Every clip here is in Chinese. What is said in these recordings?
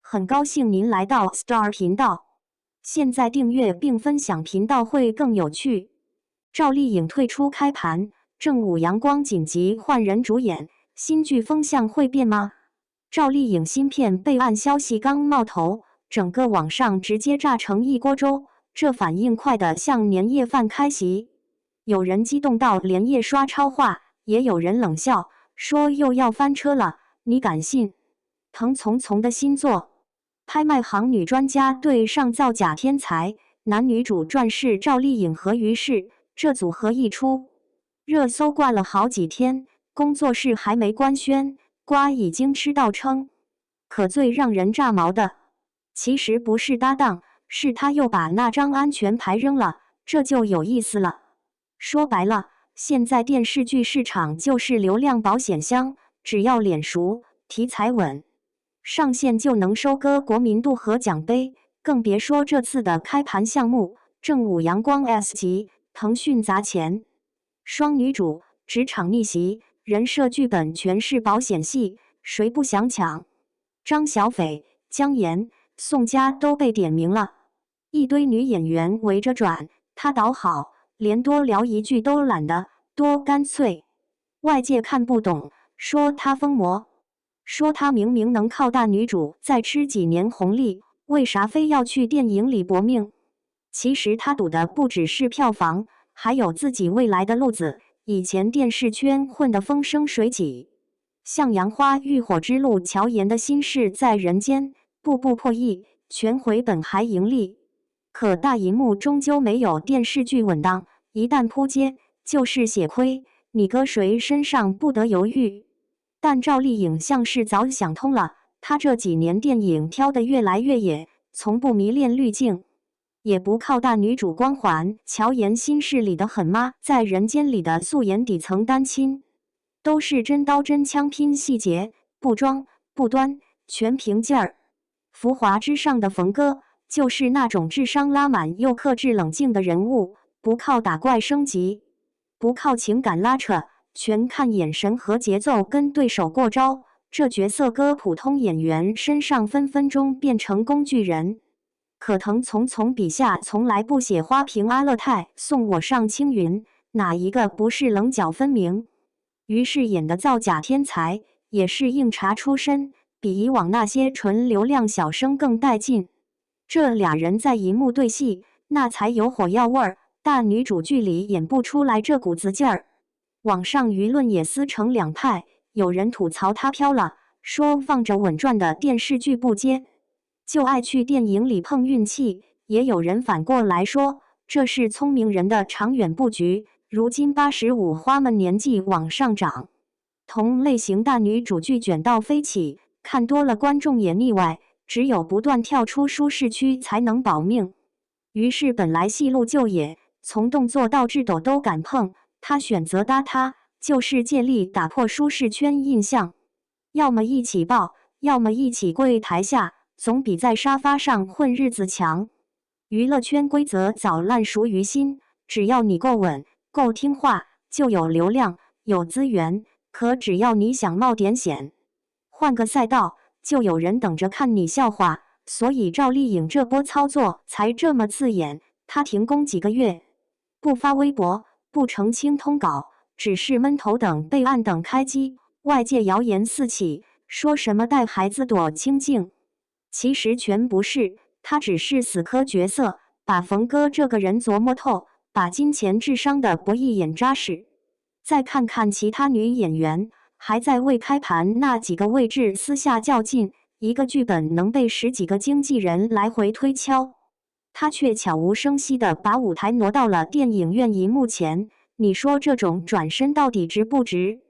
很高兴您来到 Star 频道。现在订阅并分享频道会更有趣。赵丽颖退出开盘，正午阳光紧急换人主演，新剧风向会变吗？赵丽颖新片备案消息刚冒头，整个网上直接炸成一锅粥，这反应快得像年夜饭开席。有人激动到连夜刷超话，也有人冷笑说又要翻车了，你敢信？腾丛丛的新作，拍卖行女专家对上造假天才，男女主传是赵丽颖和于适，这组合一出，热搜挂了好几天，工作室还没官宣，瓜已经吃到撑。可最让人炸毛的，其实不是搭档，是他又把那张安全牌扔了，这就有意思了。说白了，现在电视剧市场就是流量保险箱，只要脸熟，题材稳，上线就能收割国民度和奖杯。更别说这次的开盘项目，正午阳光 S 级，腾讯砸钱，双女主，职场逆袭，人设剧本全是保险戏，谁不想抢？张小斐、姜妍、宋佳都被点名了，一堆女演员围着转，他导好，连多聊一句都懒得，多干脆。外界看不懂，说他疯魔，说他明明能靠大女主再吃几年红利，为啥非要去电影里搏命？其实他赌的不只是票房，还有自己未来的路子。以前电视圈混得风生水起，向阳花浴火之路，乔妍的心事在人间，步步破亿，全回本还盈利。可大银幕终究没有电视剧稳当，一旦扑街就是血亏，你搁谁身上不得犹豫。但赵丽颖像是早想通了，她这几年电影挑得越来越野，从不迷恋滤镜，也不靠大女主光环。乔妍心事里的狠妈，在人间里的素颜底层单亲，都是真刀真枪拼细节，不装不端，全凭劲儿。浮华之上的冯哥，就是那种智商拉满又克制冷静的人物，不靠打怪升级，不靠情感拉扯，全看眼神和节奏跟对手过招。这角色搁普通演员身上分分钟变成工具人。可腾丛丛笔下从来不写花瓶阿勒泰，送我上青云，哪一个不是棱角分明？于是演的造假天才，也是硬茬出身，比以往那些纯流量小生更带劲。这俩人在银幕对戏，那才有火药味儿。大女主剧里演不出来这股子劲儿。网上舆论也撕成两派，有人吐槽他飘了，说放着稳赚的电视剧不接，就爱去电影里碰运气；也有人反过来说，这是聪明人的长远布局。如今85花们年纪往上涨，同类型大女主剧卷到飞起，看多了观众也腻歪，只有不断跳出舒适区才能保命。于是本来戏路就野，从动作到智斗都敢碰，他选择搭他，就是借力打破舒适圈印象。要么一起爆，要么一起跪台下，总比在沙发上混日子强。娱乐圈规则早烂熟于心，只要你够稳，够听话，就有流量，有资源。可只要你想冒点险，换个赛道，就有人等着看你笑话。所以赵丽颖这波操作才这么刺眼。她停工几个月，不发微博，不澄清通稿，只是闷头等备案等开机。外界谣言四起，说什么带孩子躲清静，其实全不是。她只是死磕角色，把冯哥这个人琢磨透，把金钱智商的博弈演扎实。再看看其他女演员，还在为开盘那几个位置私下较劲，一个剧本能被10几个经纪人来回推敲，她却悄无声息地把舞台挪到了电影院银幕前。你说这种转身到底值不值？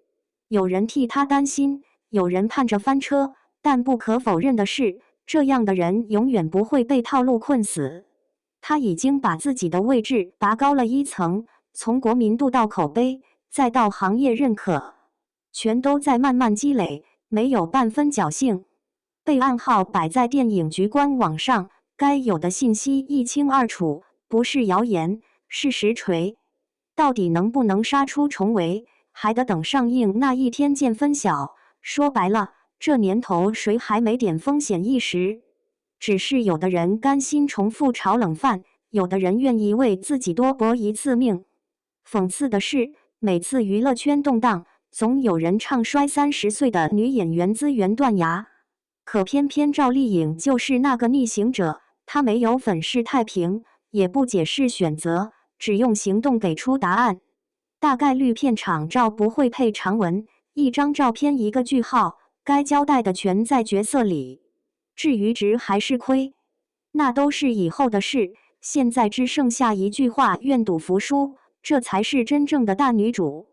有人替她担心，有人盼着翻车，但不可否认的是，这样的人永远不会被套路困死。她已经把自己的位置拔高了一层，从国民度到口碑，再到行业认可，全都在慢慢积累，没有半分侥幸。备案号摆在电影局官网上，该有的信息一清二楚，不是谣言，是实锤。到底能不能杀出重围，还得等上映那一天见分晓。说白了，这年头谁还没点风险意识？只是有的人甘心重复炒冷饭，有的人愿意为自己多搏一次命。讽刺的是，每次娱乐圈动荡，总有人唱衰30岁的女演员资源断崖。可偏偏赵丽颖就是那个逆行者，她没有粉饰太平，也不解释选择，只用行动给出答案。大概率片场照不会配长文，一张照片一个句号，该交代的全在角色里。至于值还是亏，那都是以后的事。现在只剩下一句话：愿赌服输，这才是真正的大女主。